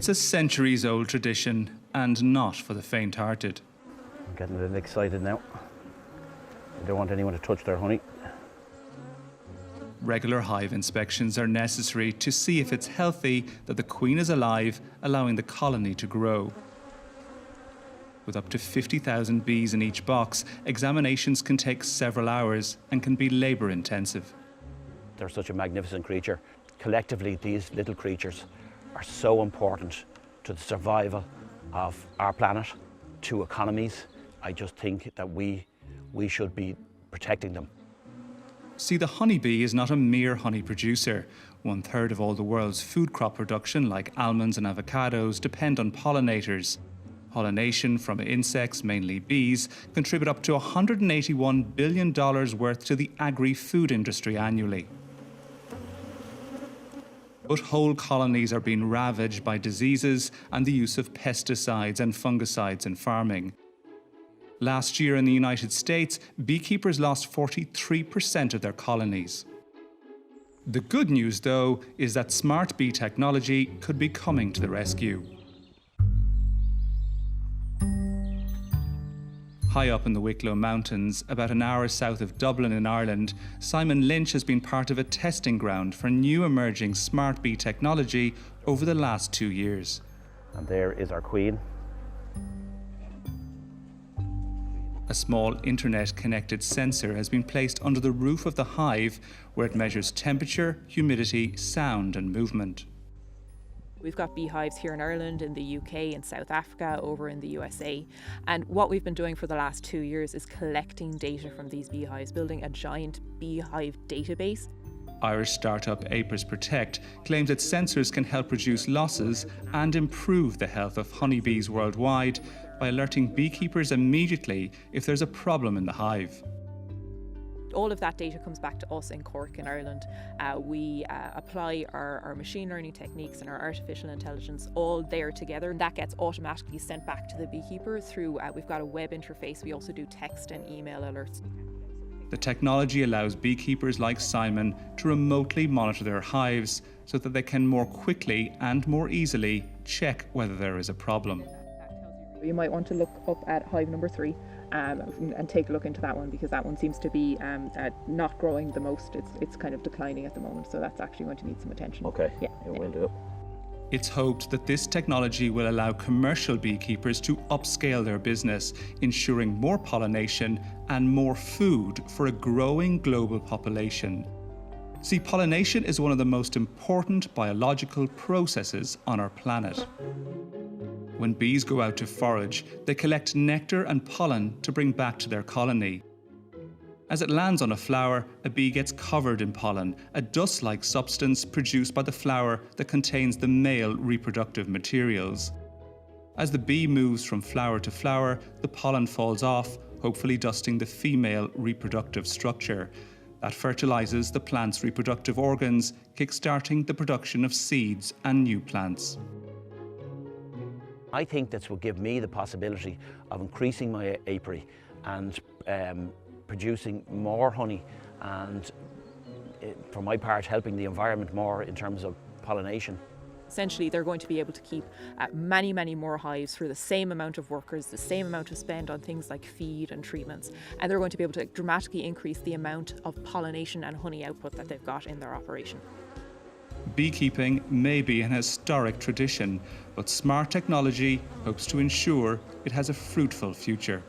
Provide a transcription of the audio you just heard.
It's a centuries-old tradition and not for the faint-hearted. I'm getting a little excited now. I don't want anyone to touch their honey. Regular hive inspections are necessary to see if it's healthy, that the queen is alive, allowing the colony to grow. With up to 50,000 bees in each box, examinations can take several hours and can be labour-intensive. They're such a magnificent creature. Collectively, these little creatures are so important to the survival of our planet, to economies. I just think that we should be protecting them. See, the honeybee is not a mere honey producer. 1/3 of all the world's food crop production, like almonds and avocados, depend on pollinators. Pollination from insects, mainly bees, contribute up to $181 billion worth to the agri-food industry annually. But whole colonies are being ravaged by diseases and the use of pesticides and fungicides in farming. Last year in the United States, beekeepers lost 43% of their colonies. The good news, though, is that smart bee technology could be coming to the rescue. High up in the Wicklow Mountains, about an hour south of Dublin in Ireland, Simon Lynch has been part of a testing ground for new emerging smart bee technology over the last 2 years. And there is our queen. A small internet-connected sensor has been placed under the roof of the hive, where it measures temperature, humidity, sound and movement. We've got beehives here in Ireland, in the UK, in South Africa, over in the USA. And what we've been doing for the last 2 years is collecting data from these beehives, building a giant beehive database. Irish startup Apis Protect claims its sensors can help reduce losses and improve the health of honeybees worldwide by alerting beekeepers immediately if there's a problem in the hive. All of that data comes back to us in Cork in Ireland. We apply our machine learning techniques and our artificial intelligence all there together, and that gets automatically sent back to the beekeeper through, we've got a web interface. We also do text and email alerts. The technology allows beekeepers like Simon to remotely monitor their hives so that they can more quickly and more easily check whether there is a problem. You might want to look up at hive number 3 and take a look into that one, because that one seems to be not growing the most. It's kind of declining at the moment, so that's actually going to need some attention. Okay, yeah, we'll do it. It's hoped that this technology will allow commercial beekeepers to upscale their business, ensuring more pollination and more food for a growing global population. See, pollination is one of the most important biological processes on our planet. When bees go out to forage, they collect nectar and pollen to bring back to their colony. As it lands on a flower, a bee gets covered in pollen, a dust-like substance produced by the flower that contains the male reproductive materials. As the bee moves from flower to flower, the pollen falls off, hopefully dusting the female reproductive structure. That fertilizes the plant's reproductive organs, kick-starting the production of seeds and new plants. I think this will give me the possibility of increasing my apiary and producing more honey, and for my part helping the environment more in terms of pollination. Essentially, they're going to be able to keep many, many more hives for the same amount of workers, the same amount of spend on things like feed and treatments, and they're going to be able to dramatically increase the amount of pollination and honey output that they've got in their operation. Beekeeping may be an historic tradition, but smart technology hopes to ensure it has a fruitful future.